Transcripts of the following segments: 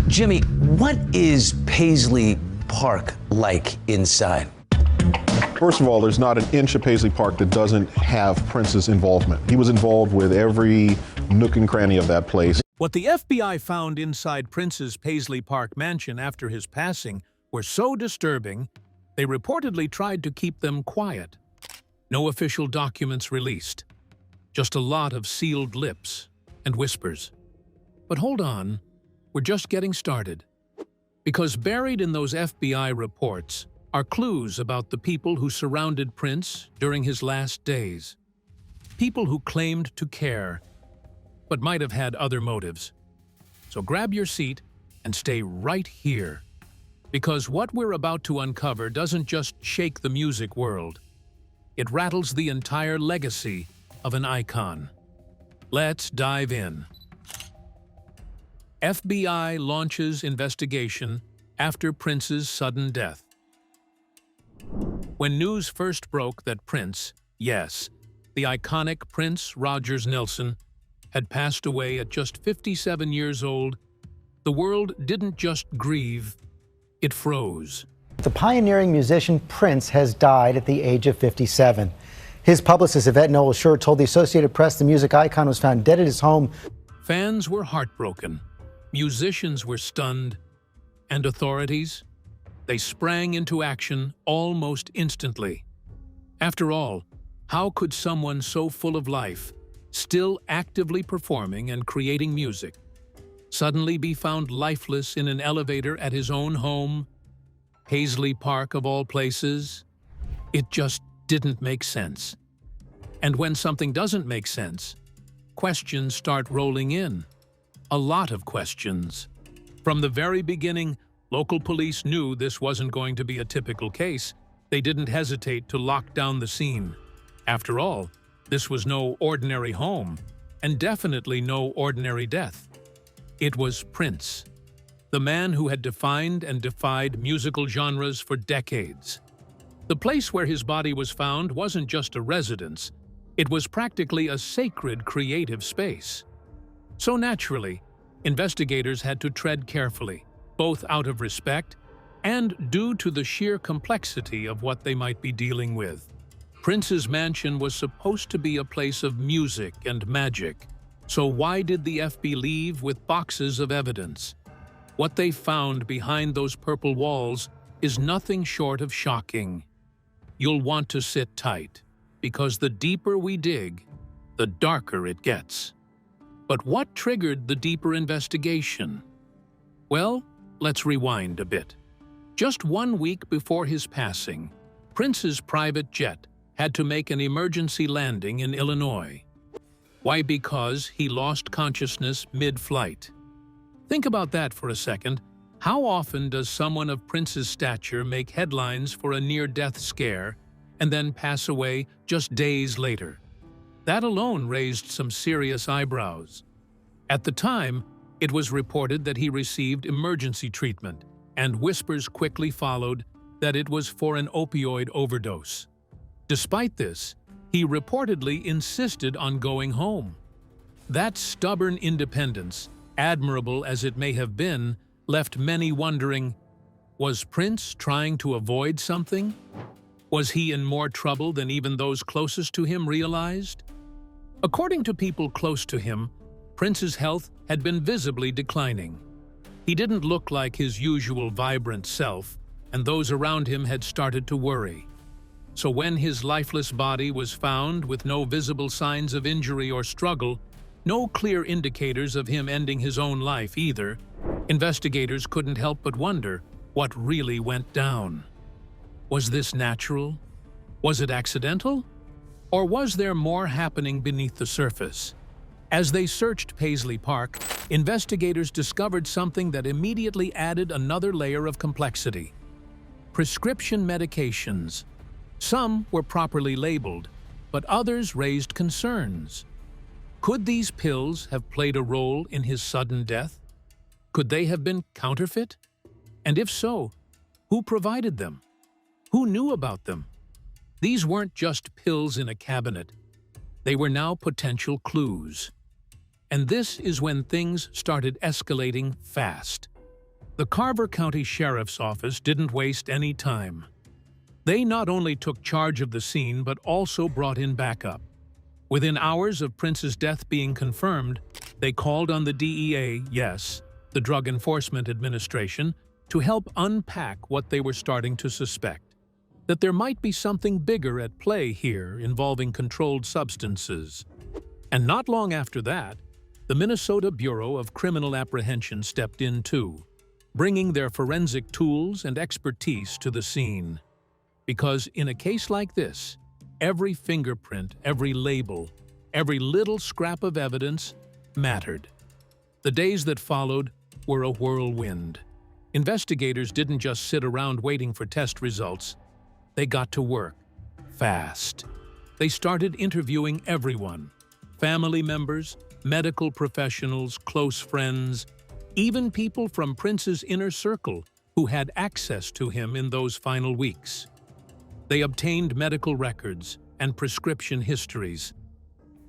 Jimmy, what is Paisley Park like inside? First of all, there's not an inch of Paisley Park that doesn't have Prince's involvement. He was involved with every nook and cranny of that place. What the FBI found inside Prince's Paisley Park mansion after his passing were so disturbing, they reportedly tried to keep them quiet. No official documents released. Just a lot of sealed lips and whispers. But hold on, we're just getting started. Because buried in those FBI reports are clues about the people who surrounded Prince during his last days. People who claimed to care, but might have had other motives. So grab your seat and stay right here. Because what we're about to uncover doesn't just shake the music world. It rattles the entire legacy of an icon. Let's dive in. FBI launches investigation after Prince's sudden death. When news first broke that Prince, yes, the iconic Prince Rogers Nelson, had passed away at just 57 years old, the world didn't just grieve, it froze. The pioneering musician Prince has died at the age of 57. His publicist, Yvette Noel-Schur, told the Associated Press the music icon was found dead at his home. Fans were heartbroken, musicians were stunned, and authorities? They sprang into action almost instantly. After all, how could someone so full of life, still actively performing and creating music, suddenly be found lifeless in an elevator at his own home, Paisley Park of all places? It just didn't make sense. And when something doesn't make sense, questions start rolling in. A lot of questions. From the very beginning, local police knew this wasn't going to be a typical case. They didn't hesitate to lock down the scene. After all, this was no ordinary home, and definitely no ordinary death. It was Prince, the man who had defined and defied musical genres for decades. The place where his body was found wasn't just a residence, it was practically a sacred creative space. So naturally, investigators had to tread carefully, both out of respect and due to the sheer complexity of what they might be dealing with. Prince's mansion was supposed to be a place of music and magic, so why did the FBI leave with boxes of evidence? What they found behind those purple walls is nothing short of shocking. You'll want to sit tight, because the deeper we dig, the darker it gets. But what triggered the deeper investigation? Well, let's rewind a bit. Just 1 week before his passing, Prince's private jet had to make an emergency landing in Illinois. Why? Because he lost consciousness mid-flight. Think about that for a second. How often does someone of Prince's stature make headlines for a near-death scare and then pass away just days later? That alone raised some serious eyebrows. At the time, it was reported that he received emergency treatment, and whispers quickly followed that it was for an opioid overdose. Despite this, he reportedly insisted on going home. That stubborn independence, admirable as it may have been, left many wondering, was Prince trying to avoid something? Was he in more trouble than even those closest to him realized? According to people close to him, Prince's health had been visibly declining. He didn't look like his usual vibrant self, and those around him had started to worry. So when his lifeless body was found with no visible signs of injury or struggle, no clear indicators of him ending his own life either, investigators couldn't help but wonder what really went down. Was this natural? Was it accidental? Or was there more happening beneath the surface? As they searched Paisley Park, investigators discovered something that immediately added another layer of complexity. Prescription medications. Some were properly labeled, but others raised concerns. Could these pills have played a role in his sudden death? Could they have been counterfeit? And if so, who provided them? Who knew about them? These weren't just pills in a cabinet. They were now potential clues. And this is when things started escalating fast. The Carver County Sheriff's Office didn't waste any time. They not only took charge of the scene but also brought in backup. Within hours of Prince's death being confirmed, they called on the DEA, yes, the Drug Enforcement Administration, to help unpack what they were starting to suspect, that there might be something bigger at play here involving controlled substances. And not long after that, the Minnesota Bureau of Criminal Apprehension stepped in too, bringing their forensic tools and expertise to the scene. Because in a case like this, every fingerprint, every label, every little scrap of evidence mattered. The days that followed were a whirlwind. Investigators didn't just sit around waiting for test results. They got to work, fast. They started interviewing everyone, family members, medical professionals, close friends, even people from Prince's inner circle who had access to him in those final weeks. They obtained medical records and prescription histories,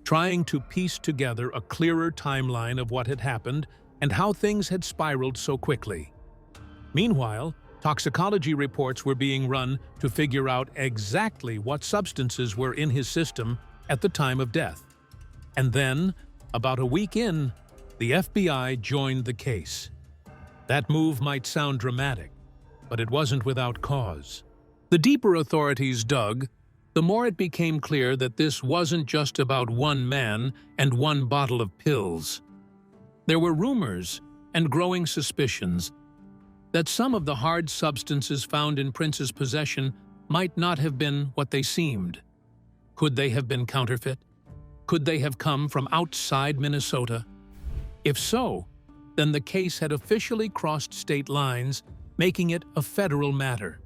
trying to piece together a clearer timeline of what had happened and how things had spiraled so quickly. Meanwhile, toxicology reports were being run to figure out exactly what substances were in his system at the time of death. And then, about a week in, the FBI joined the case. That move might sound dramatic, but it wasn't without cause. The deeper authorities dug, the more it became clear that this wasn't just about one man and one bottle of pills. There were rumors and growing suspicions that some of the hard substances found in Prince's possession might not have been what they seemed. Could they have been counterfeit? Could they have come from outside Minnesota? If so, then the case had officially crossed state lines, making it a federal matter.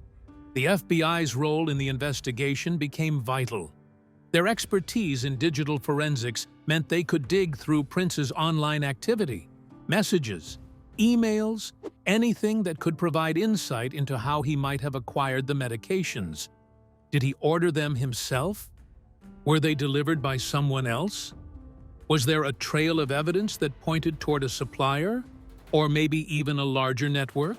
The FBI's role in the investigation became vital. Their expertise in digital forensics meant they could dig through Prince's online activity, messages, emails, anything that could provide insight into how he might have acquired the medications. Did he order them himself? Were they delivered by someone else? Was there a trail of evidence that pointed toward a supplier, or maybe even a larger network?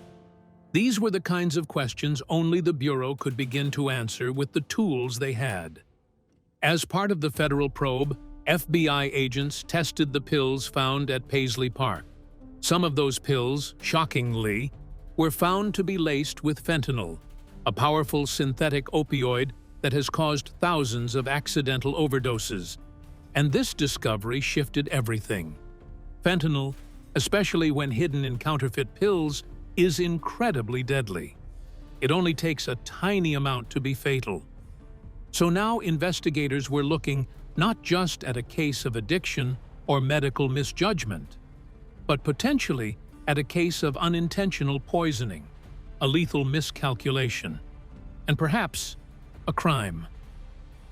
These were the kinds of questions only the Bureau could begin to answer with the tools they had. As part of the federal probe, FBI agents tested the pills found at Paisley Park. Some of those pills, shockingly, were found to be laced with fentanyl, a powerful synthetic opioid that has caused thousands of accidental overdoses. And this discovery shifted everything. Fentanyl, especially when hidden in counterfeit pills, is incredibly deadly. It only takes a tiny amount to be fatal. So now investigators were looking not just at a case of addiction or medical misjudgment, but potentially at a case of unintentional poisoning, a lethal miscalculation, and perhaps a crime.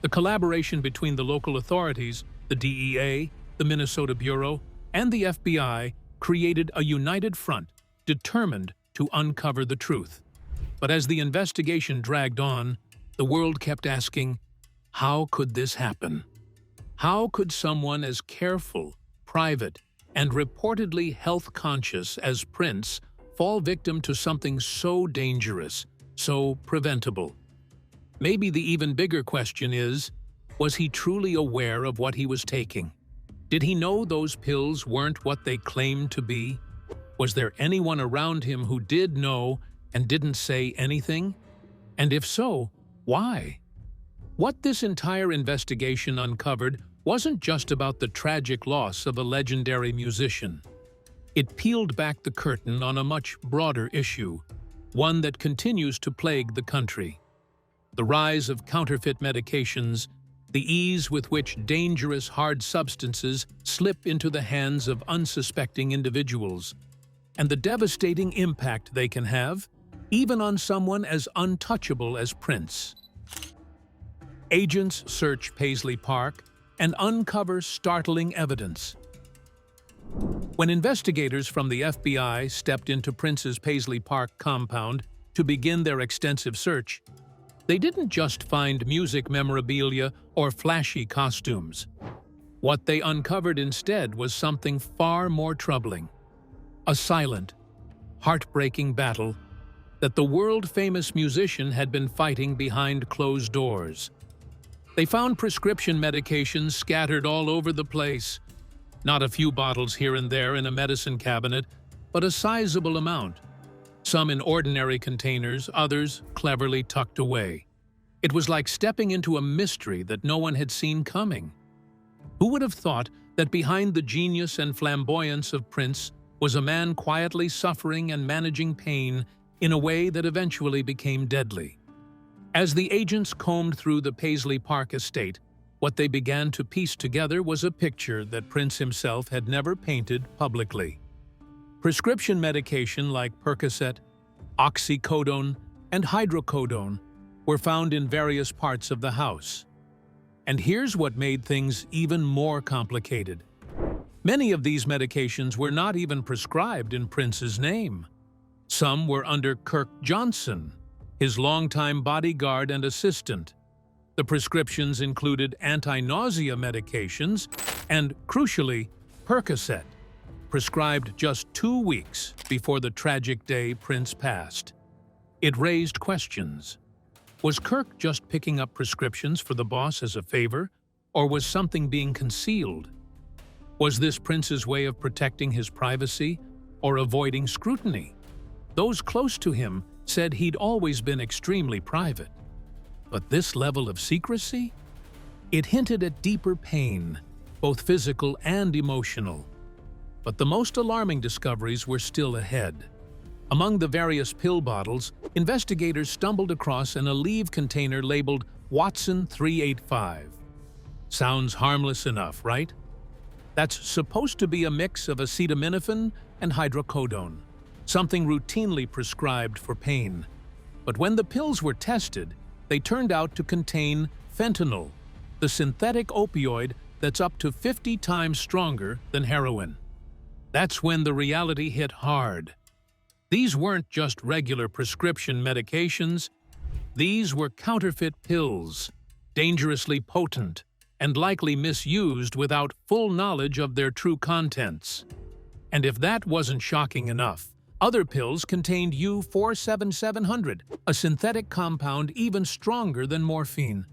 The collaboration between the local authorities, the DEA, the Minnesota Bureau, and the FBI created a united front determined to uncover the truth. But as the investigation dragged on, the world kept asking, how could this happen? How could someone as careful, private, and reportedly health-conscious as Prince fall victim to something so dangerous, so preventable? Maybe the even bigger question is, was he truly aware of what he was taking? Did he know those pills weren't what they claimed to be? Was there anyone around him who did know and didn't say anything? And if so, why? What this entire investigation uncovered wasn't just about the tragic loss of a legendary musician. It peeled back the curtain on a much broader issue, one that continues to plague the country. The rise of counterfeit medications, the ease with which dangerous hard substances slip into the hands of unsuspecting individuals, and the devastating impact they can have, even on someone as untouchable as Prince. Agents search Paisley Park and uncover startling evidence. When investigators from the FBI stepped into Prince's Paisley Park compound to begin their extensive search, they didn't just find music memorabilia or flashy costumes. What they uncovered instead was something far more troubling. A silent, heartbreaking battle that the world-famous musician had been fighting behind closed doors. They found prescription medications scattered all over the place. Not a few bottles here and there in a medicine cabinet, but a sizable amount. Some in ordinary containers, others cleverly tucked away. It was like stepping into a mystery that no one had seen coming. Who would have thought that behind the genius and flamboyance of Prince was a man quietly suffering and managing pain in a way that eventually became deadly? As the agents combed through the Paisley Park estate, what they began to piece together was a picture that Prince himself had never painted publicly. Prescription medication like Percocet, oxycodone, and hydrocodone were found in various parts of the house. And here's what made things even more complicated. Many of these medications were not even prescribed in Prince's name. Some were under Kirk Johnson, his longtime bodyguard and assistant. The prescriptions included anti-nausea medications and, crucially, Percocet, prescribed just 2 weeks before the tragic day Prince passed. It raised questions. Was Kirk just picking up prescriptions for the boss as a favor, or was something being concealed? Was this Prince's way of protecting his privacy or avoiding scrutiny? Those close to him said he'd always been extremely private. But this level of secrecy? It hinted at deeper pain, both physical and emotional. But the most alarming discoveries were still ahead. Among the various pill bottles, investigators stumbled across an Aleve container labeled Watson 385. Sounds harmless enough, right? That's supposed to be a mix of acetaminophen and hydrocodone, something routinely prescribed for pain. But when the pills were tested, they turned out to contain fentanyl, the synthetic opioid that's up to 50 times stronger than heroin. That's when the reality hit hard. These weren't just regular prescription medications. These were counterfeit pills, dangerously potent and likely misused without full knowledge of their true contents. And if that wasn't shocking enough, other pills contained U-47700, a synthetic compound even stronger than morphine.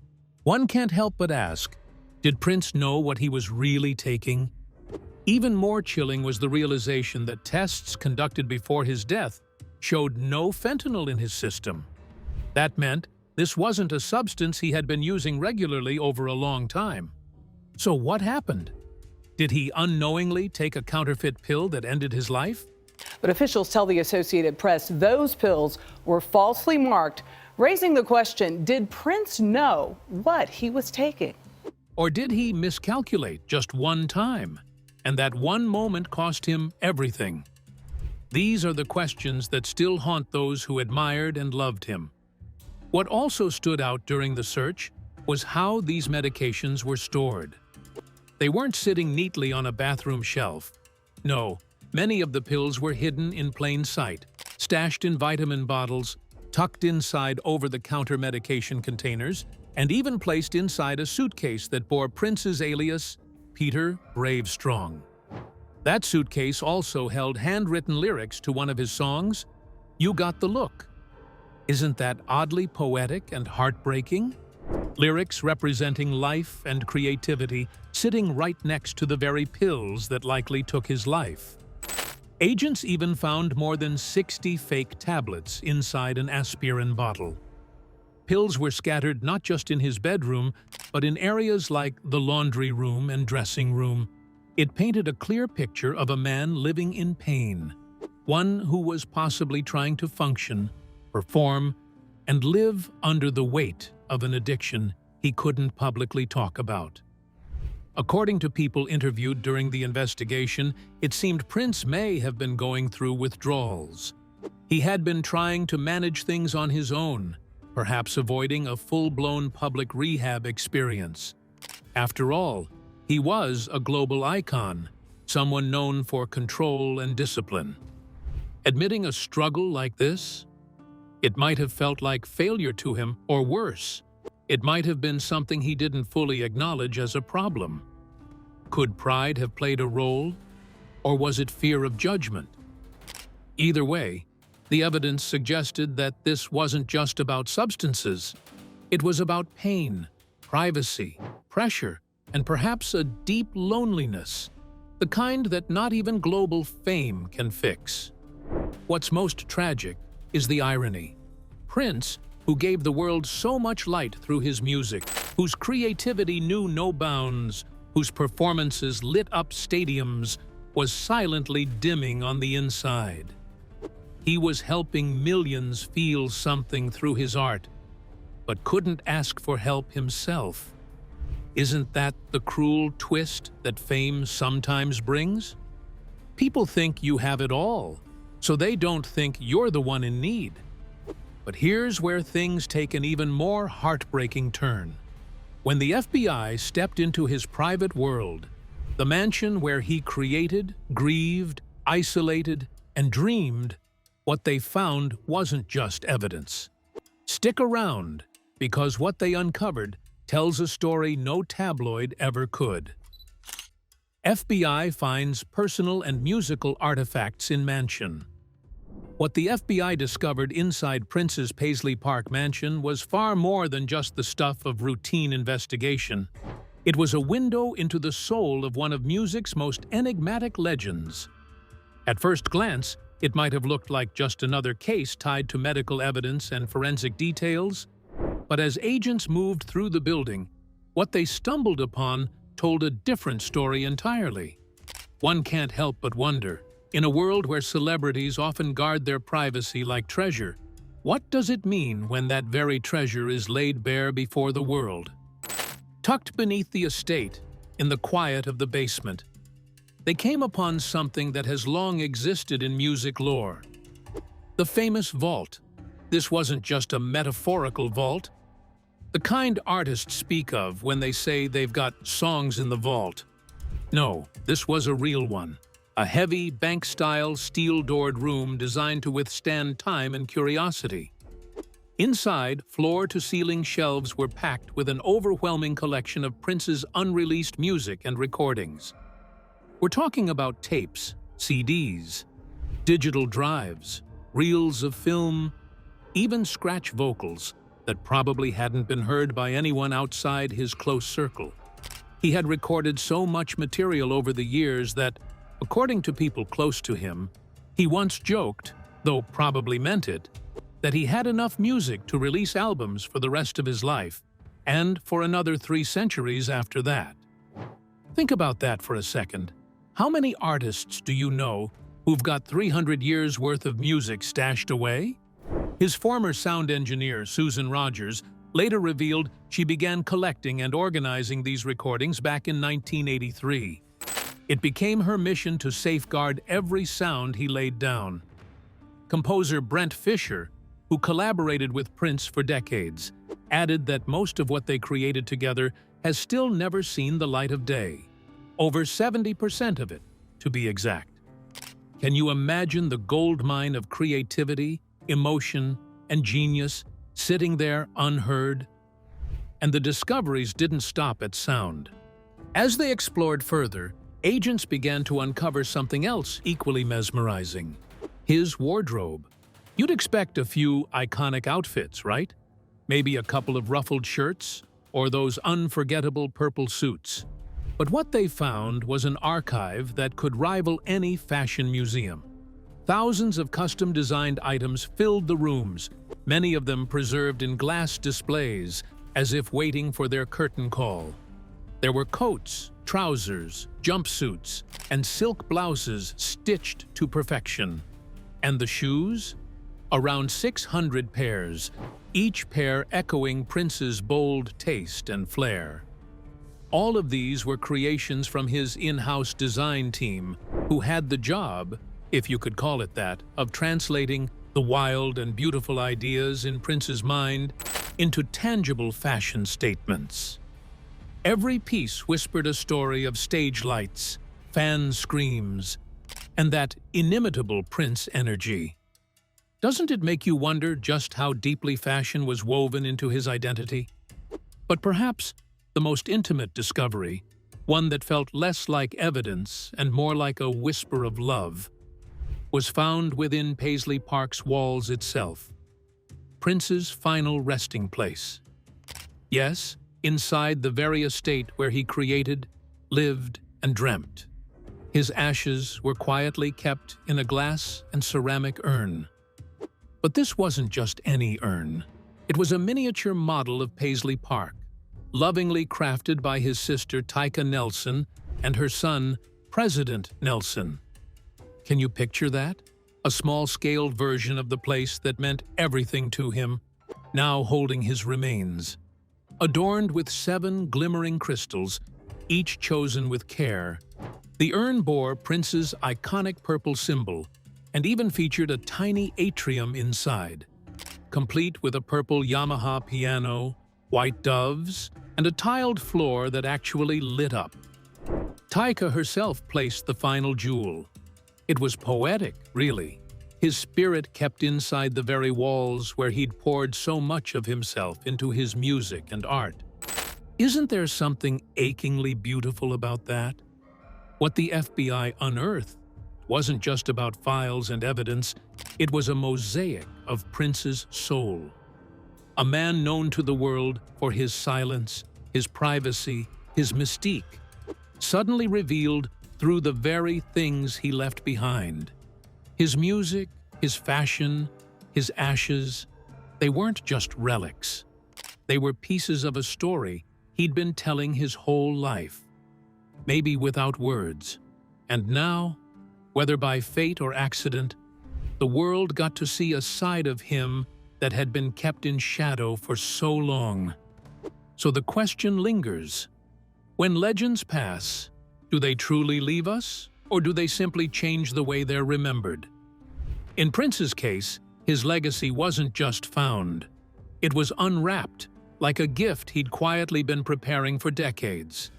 One can't help but ask, did Prince know what he was really taking? Even more chilling was the realization that tests conducted before his death showed no fentanyl in his system. That meant this wasn't a substance he had been using regularly over a long time. So what happened? Did he unknowingly take a counterfeit pill that ended his life? But officials tell the Associated Press those pills were falsely marked, raising the question, did Prince know what he was taking? Or did he miscalculate just one time, and that one moment cost him everything? These are the questions that still haunt those who admired and loved him. What also stood out during the search was how these medications were stored. They weren't sitting neatly on a bathroom shelf. No, many of the pills were hidden in plain sight, stashed in vitamin bottles, tucked inside over-the-counter medication containers, and even placed inside a suitcase that bore Prince's alias, Peter Brave Strong. That suitcase also held handwritten lyrics to one of his songs, You Got the Look. Isn't that oddly poetic and heartbreaking? Lyrics representing life and creativity sitting right next to the very pills that likely took his life. Agents even found more than 60 fake tablets inside an aspirin bottle. Pills were scattered not just in his bedroom, but in areas like the laundry room and dressing room. It painted a clear picture of a man living in pain, one who was possibly trying to function, perform, and live under the weight of an addiction he couldn't publicly talk about. According to people interviewed during the investigation, it seemed Prince may have been going through withdrawals. He had been trying to manage things on his own, perhaps avoiding a full-blown public rehab experience. After all, he was a global icon, someone known for control and discipline. Admitting a struggle like this? It might have felt like failure to him, or worse, it might have been something he didn't fully acknowledge as a problem. Could pride have played a role, or was it fear of judgment? Either way, the evidence suggested that this wasn't just about substances. It was about pain, privacy, pressure, and perhaps a deep loneliness, the kind that not even global fame can fix. What's most tragic is the irony. Prince, who gave the world so much light through his music, whose creativity knew no bounds, whose performances lit up stadiums, was silently dimming on the inside. He was helping millions feel something through his art, but couldn't ask for help himself. Isn't that the cruel twist that fame sometimes brings? People think you have it all, so they don't think you're the one in need. But here's where things take an even more heartbreaking turn. When the FBI stepped into his private world, the mansion where he created, grieved, isolated, and dreamed, what they found wasn't just evidence. Stick around, because what they uncovered tells a story no tabloid ever could. FBI finds personal and musical artifacts in mansion. What the FBI discovered inside Prince's Paisley Park mansion was far more than just the stuff of routine investigation. It was a window into the soul of one of music's most enigmatic legends. At first glance, it might have looked like just another case tied to medical evidence and forensic details, but as agents moved through the building, what they stumbled upon told a different story entirely. One can't help but wonder, in a world where celebrities often guard their privacy like treasure, what does it mean when that very treasure is laid bare before the world? Tucked beneath the estate, in the quiet of the basement, they came upon something that has long existed in music lore. The famous vault. This wasn't just a metaphorical vault, the kind artists speak of when they say they've got songs in the vault. No, this was a real one. A heavy, bank-style, steel-doored room designed to withstand time and curiosity. Inside, floor-to-ceiling shelves were packed with an overwhelming collection of Prince's unreleased music and recordings. We're talking about tapes, CDs, digital drives, reels of film, even scratch vocals that probably hadn't been heard by anyone outside his close circle. He had recorded so much material over the years that, according to people close to him, he once joked, though probably meant it, that he had enough music to release albums for the rest of his life, and for another 3 centuries after that. Think about that for a second. How many artists do you know who've got 300 years' worth of music stashed away? His former sound engineer, Susan Rogers, later revealed she began collecting and organizing these recordings back in 1983. It became her mission to safeguard every sound he laid down. Composer Brent Fisher, who collaborated with Prince for decades, added that most of what they created together has still never seen the light of day. Over 70% of it, to be exact. Can you imagine the goldmine of creativity, emotion, and genius sitting there unheard? And the discoveries didn't stop at sound. As they explored further, agents began to uncover something else equally mesmerizing: his wardrobe. You'd expect a few iconic outfits, right? Maybe a couple of ruffled shirts, or those unforgettable purple suits. But what they found was an archive that could rival any fashion museum. Thousands of custom-designed items filled the rooms, many of them preserved in glass displays, as if waiting for their curtain call. There were coats, trousers, jumpsuits, and silk blouses stitched to perfection. And the shoes? Around 600 pairs, each pair echoing Prince's bold taste and flair. All of these were creations from his in-house design team, who had the job, if you could call it that, of translating the wild and beautiful ideas in Prince's mind into tangible fashion statements. Every piece whispered a story of stage lights, fan screams, and that inimitable Prince energy. Doesn't it make you wonder just how deeply fashion was woven into his identity? But perhaps the most intimate discovery, one that felt less like evidence and more like a whisper of love, was found within Paisley Park's walls itself, Prince's final resting place. Yes, inside the very estate where he created, lived, and dreamt. His ashes were quietly kept in a glass and ceramic urn. But this wasn't just any urn. It was a miniature model of Paisley Park, lovingly crafted by his sister Tyka Nelson and her son, President Nelson. Can you picture that? A small-scaled version of the place that meant everything to him, now holding his remains. Adorned with 7 glimmering crystals, each chosen with care, the urn bore Prince's iconic purple symbol and even featured a tiny atrium inside, complete with a purple Yamaha piano, white doves, and a tiled floor that actually lit up. Tyka herself placed the final jewel. It was poetic, really. His spirit kept inside the very walls where he'd poured so much of himself into his music and art. Isn't there something achingly beautiful about that? What the FBI unearthed wasn't just about files and evidence, it was a mosaic of Prince's soul. A man known to the world for his silence, his privacy, his mystique, suddenly revealed through the very things he left behind. His music, his fashion, his ashes, they weren't just relics. They were pieces of a story he'd been telling his whole life, maybe without words. And now, whether by fate or accident, the world got to see a side of him that had been kept in shadow for so long. So the question lingers: when legends pass, do they truly leave us, or do they simply change the way they're remembered? In Prince's case, his legacy wasn't just found. It was unwrapped, like a gift he'd quietly been preparing for decades.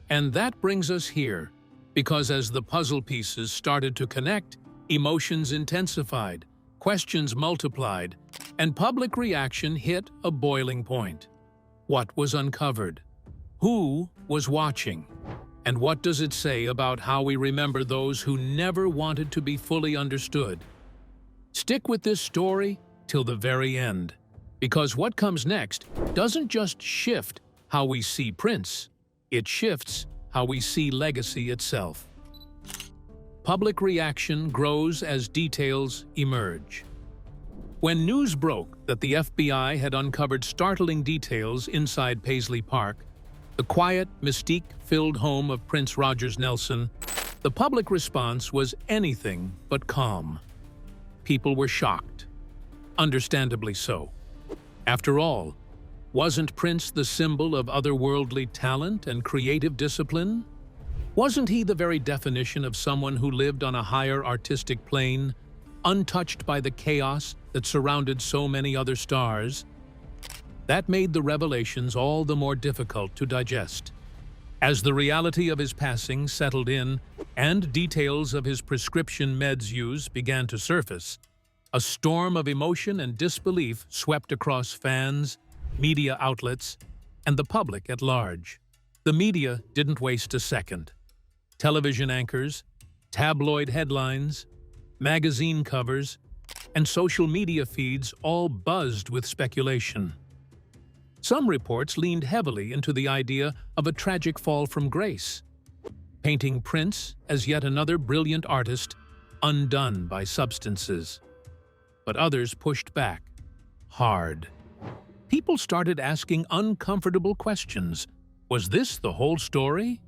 And that brings us here, because as the puzzle pieces started to connect, emotions intensified, questions multiplied, and public reaction hit a boiling point. What was uncovered? Who was watching? And what does it say about how we remember those who never wanted to be fully understood? Stick with this story till the very end, because what comes next doesn't just shift how we see Prince, it shifts how we see legacy itself. Public reaction grows as details emerge. When news broke that the FBI had uncovered startling details inside Paisley Park, the quiet, mystique-filled home of Prince Rogers Nelson, the public response was anything but calm. People were shocked. Understandably so. After all, wasn't Prince the symbol of otherworldly talent and creative discipline? Wasn't he the very definition of someone who lived on a higher artistic plane, untouched by the chaos that surrounded so many other stars? That made the revelations all the more difficult to digest. As the reality of his passing settled in and details of his prescription meds use began to surface, a storm of emotion and disbelief swept across fans, media outlets, and the public at large. The media didn't waste a second. Television anchors, tabloid headlines, magazine covers, and social media feeds all buzzed with speculation. Some reports leaned heavily into the idea of a tragic fall from grace, painting Prince as yet another brilliant artist undone by substances. But others pushed back, hard. People started asking uncomfortable questions. Was this the whole story?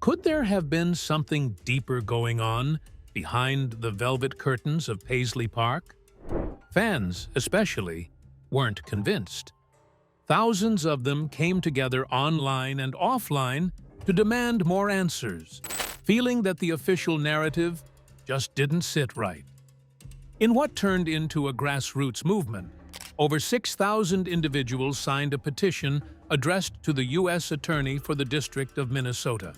Could there have been something deeper going on behind the velvet curtains of Paisley Park? Fans, especially, weren't convinced. Thousands of them came together online and offline to demand more answers, feeling that the official narrative just didn't sit right. In what turned into a grassroots movement, over 6,000 individuals signed a petition addressed to the U.S. Attorney for the District of Minnesota.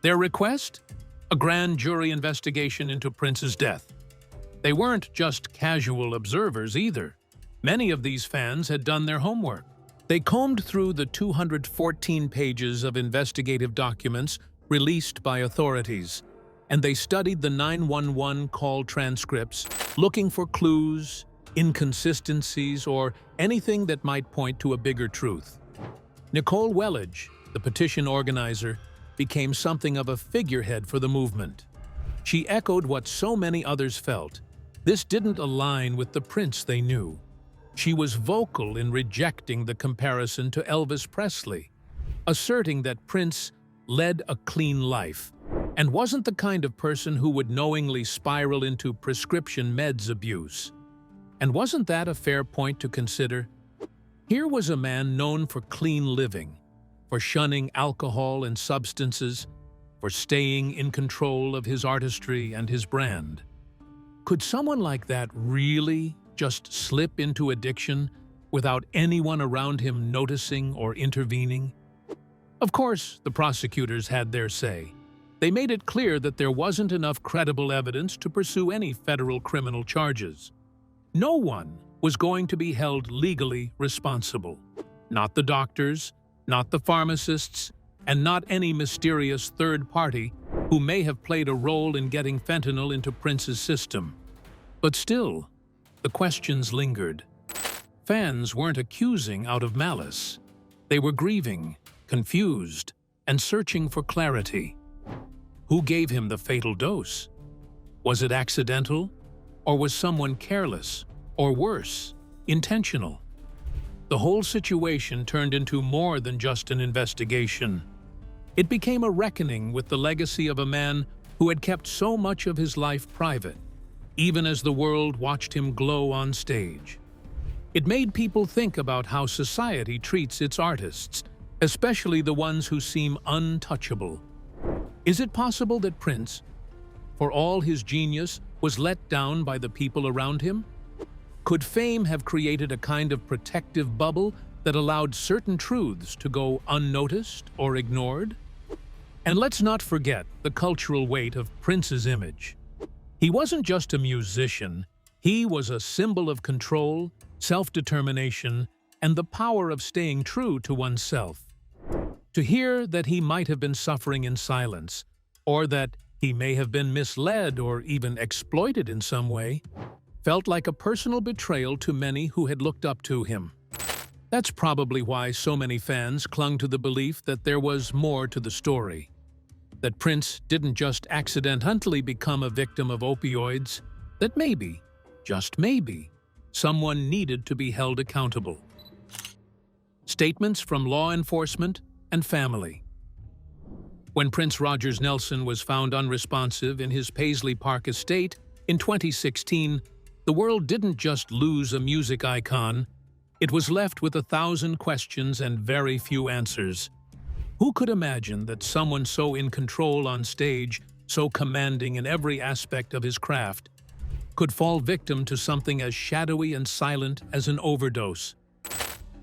Their request? A grand jury investigation into Prince's death. They weren't just casual observers either. Many of these fans had done their homework. They combed through the 214 pages of investigative documents released by authorities, and they studied the 911 call transcripts, looking for clues, inconsistencies, or anything that might point to a bigger truth. Nicole Wellage, the petition organizer, became something of a figurehead for the movement. She echoed what so many others felt. This didn't align with the Prince they knew. She was vocal in rejecting the comparison to Elvis Presley, asserting that Prince led a clean life and wasn't the kind of person who would knowingly spiral into prescription meds abuse. And wasn't that a fair point to consider? Here was a man known for clean living, for shunning alcohol and substances, for staying in control of his artistry and his brand. Could someone like that really just slip into addiction without anyone around him noticing or intervening? Of course, the prosecutors had their say. They made it clear that there wasn't enough credible evidence to pursue any federal criminal charges. No one was going to be held legally responsible. Not the doctors, not the pharmacists, and not any mysterious third party who may have played a role in getting fentanyl into Prince's system. But still, the questions lingered. Fans weren't accusing out of malice. They were grieving, confused, and searching for clarity. Who gave him the fatal dose? Was it accidental? Or was someone careless? Or worse, intentional? The whole situation turned into more than just an investigation. It became a reckoning with the legacy of a man who had kept so much of his life private, even as the world watched him glow on stage. It made people think about how society treats its artists, especially the ones who seem untouchable. Is it possible that Prince, for all his genius, was let down by the people around him? Could fame have created a kind of protective bubble that allowed certain truths to go unnoticed or ignored? And let's not forget the cultural weight of Prince's image. He wasn't just a musician, he was a symbol of control, self-determination, and the power of staying true to oneself. To hear that he might have been suffering in silence, or that he may have been misled or even exploited in some way, felt like a personal betrayal to many who had looked up to him. That's probably why so many fans clung to the belief that there was more to the story. That Prince didn't just accidentally become a victim of opioids, that maybe, just maybe, someone needed to be held accountable. Statements from law enforcement and family. When Prince Rogers Nelson was found unresponsive in his Paisley Park estate in 2016, the world didn't just lose a music icon, it was left with 1,000 questions and very few answers. Who could imagine that someone so in control on stage, so commanding in every aspect of his craft, could fall victim to something as shadowy and silent as an overdose?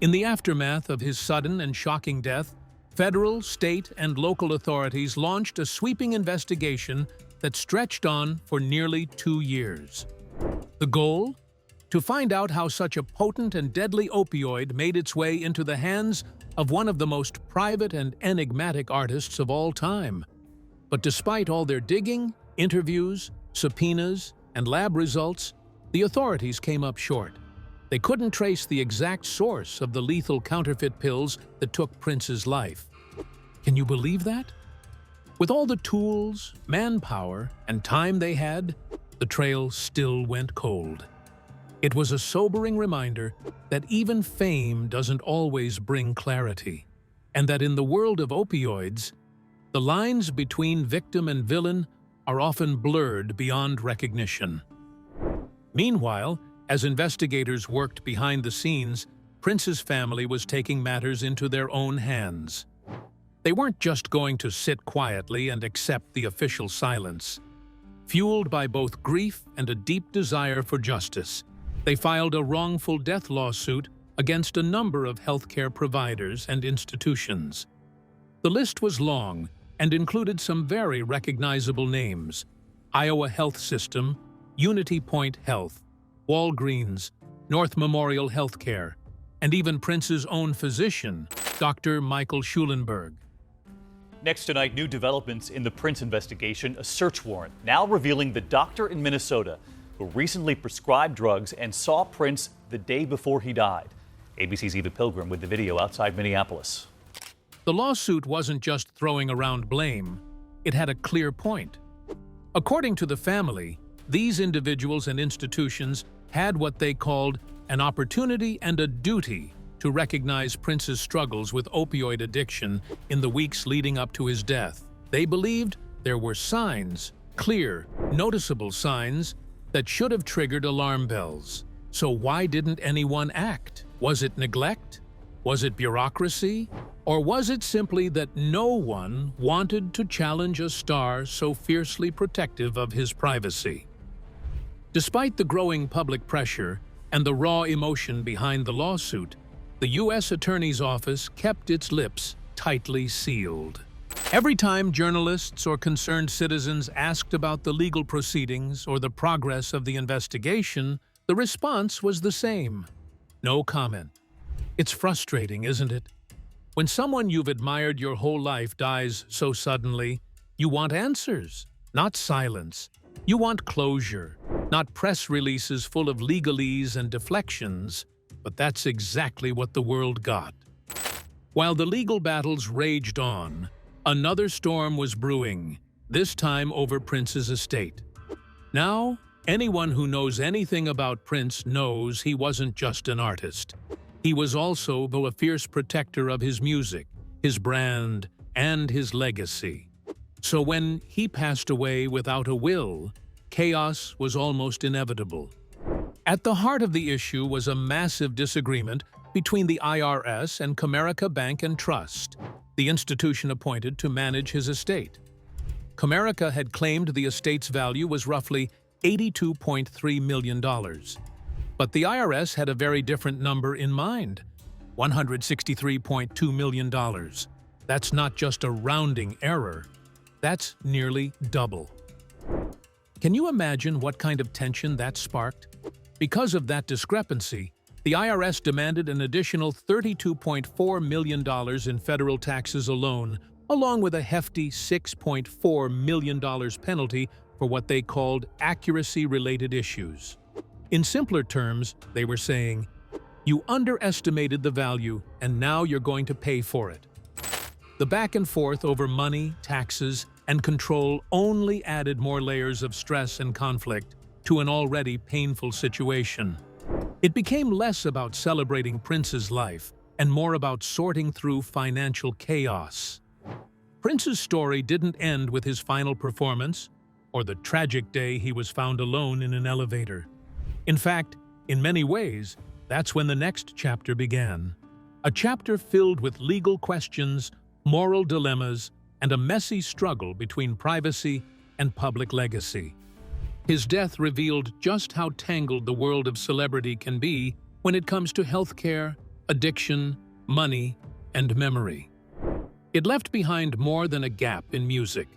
In the aftermath of his sudden and shocking death, federal, state, and local authorities launched a sweeping investigation that stretched on for nearly 2 years. The goal? To find out how such a potent and deadly opioid made its way into the hands of one of the most private and enigmatic artists of all time. But despite all their digging, interviews, subpoenas, and lab results, the authorities came up short. They couldn't trace the exact source of the lethal counterfeit pills that took Prince's life. Can you believe that? With all the tools, manpower, and time they had, the trail still went cold. It was a sobering reminder that even fame doesn't always bring clarity, and that in the world of opioids, the lines between victim and villain are often blurred beyond recognition. Meanwhile, as investigators worked behind the scenes, Prince's family was taking matters into their own hands. They weren't just going to sit quietly and accept the official silence. Fueled by both grief and a deep desire for justice, they filed a wrongful death lawsuit against a number of healthcare providers and institutions. The list was long and included some very recognizable names: Iowa Health System, Unity Point Health, Walgreens, North Memorial Healthcare, and even Prince's own physician, Dr. Michael Schulenberg. Next tonight, new developments in the Prince investigation, a search warrant now revealing the doctor in Minnesota who recently prescribed drugs and saw Prince the day before he died. ABC's Eva Pilgrim with the video outside Minneapolis. The lawsuit wasn't just throwing around blame, it had a clear point. According to the family, these individuals and institutions had what they called an opportunity and a duty to recognize Prince's struggles with opioid addiction in the weeks leading up to his death. They believed there were signs, clear, noticeable signs, that should have triggered alarm bells. So why didn't anyone act? Was it neglect? Was it bureaucracy? Or was it simply that no one wanted to challenge a star so fiercely protective of his privacy? Despite the growing public pressure and the raw emotion behind the lawsuit, the U.S. Attorney's Office kept its lips tightly sealed. Every time journalists or concerned citizens asked about the legal proceedings or the progress of the investigation, the response was the same: no comment. It's frustrating, isn't it? When someone you've admired your whole life dies so suddenly, you want answers, not silence. You want closure, not press releases full of legalese and deflections. But that's exactly what the world got. While the legal battles raged on, another storm was brewing, this time over Prince's estate. Now, anyone who knows anything about Prince knows he wasn't just an artist. He was also a fierce protector of his music, his brand, and his legacy. So when he passed away without a will, chaos was almost inevitable. At the heart of the issue was a massive disagreement between the IRS and Comerica Bank and Trust, the institution appointed to manage his estate. Comerica had claimed the estate's value was roughly $82.3 million. But the IRS had a very different number in mind, $163.2 million. That's not just a rounding error, that's nearly double. Can you imagine what kind of tension that sparked? Because of that discrepancy, the IRS demanded an additional $32.4 million in federal taxes alone, along with a hefty $6.4 million penalty for what they called accuracy-related issues. In simpler terms, they were saying, you underestimated the value, and now you're going to pay for it. The back and forth over money, taxes, and control only added more layers of stress and conflict to an already painful situation. It became less about celebrating Prince's life and more about sorting through financial chaos. Prince's story didn't end with his final performance or the tragic day he was found alone in an elevator. In fact, in many ways, that's when the next chapter began. A chapter filled with legal questions, moral dilemmas, and a messy struggle between privacy and public legacy. His death revealed just how tangled the world of celebrity can be when it comes to healthcare, addiction, money, and memory. It left behind more than a gap in music.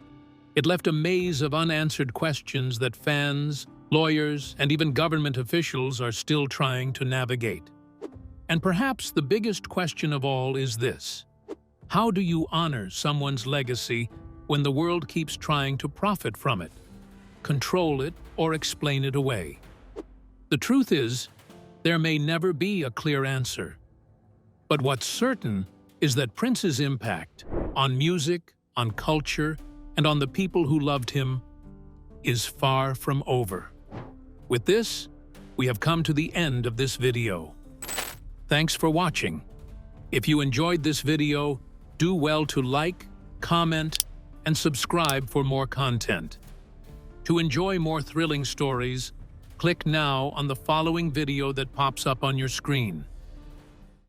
It left a maze of unanswered questions that fans, lawyers, and even government officials are still trying to navigate. And perhaps the biggest question of all is this: how do you honor someone's legacy when the world keeps trying to profit from it, control it, or explain it away? The truth is, there may never be a clear answer. But what's certain is that Prince's impact on music, on culture, and on the people who loved him is far from over. With this, we have come to the end of this video. Thanks for watching. If you enjoyed this video, do well to like, comment, and subscribe for more content. To enjoy more thrilling stories, click now on the following video that pops up on your screen.